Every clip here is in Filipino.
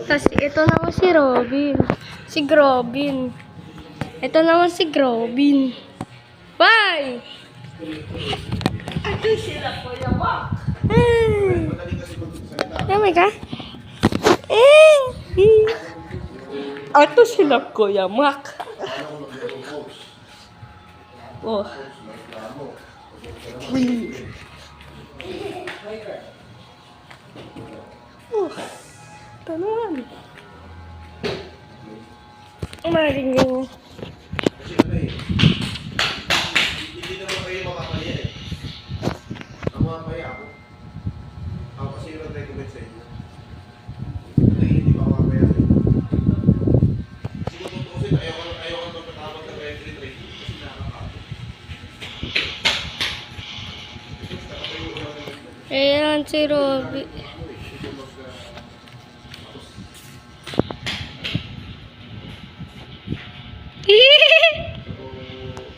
Tapos ito naman si Robin. Si Grobin. Ito naman si Grobin. Bye! Ito sila po yung walk. Tama ka? Ito sila Kuya Mac. Oh. Oh. Ito naman. Umaring yun. Hindi naman kayo makakaya eh. Ang makakaya ako. Ako kasi yung nag-recommend sa inyo. Hindi pa makakaya sa inyo. Kasi kung tutusin, ayaw ka magpatawag ng entry training kasi nakakapagod. Ayan si Robin.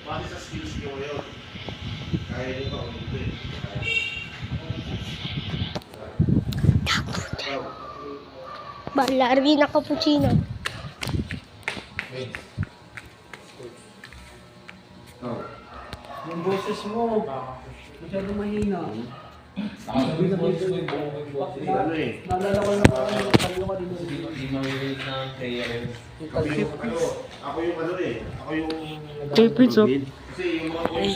Base sa skills nyo ngayon, kaya nyo ba hindi? Balari na cappuccino. Yung boses mo, masyado mahina. Sabi na boses mo yung boses. Ano eh? Naalala ko yung kanino ka dito. Hindi mawawait ng prayer. Ako yung ano eh. Ako yung... David, so. Kasi yung mga voice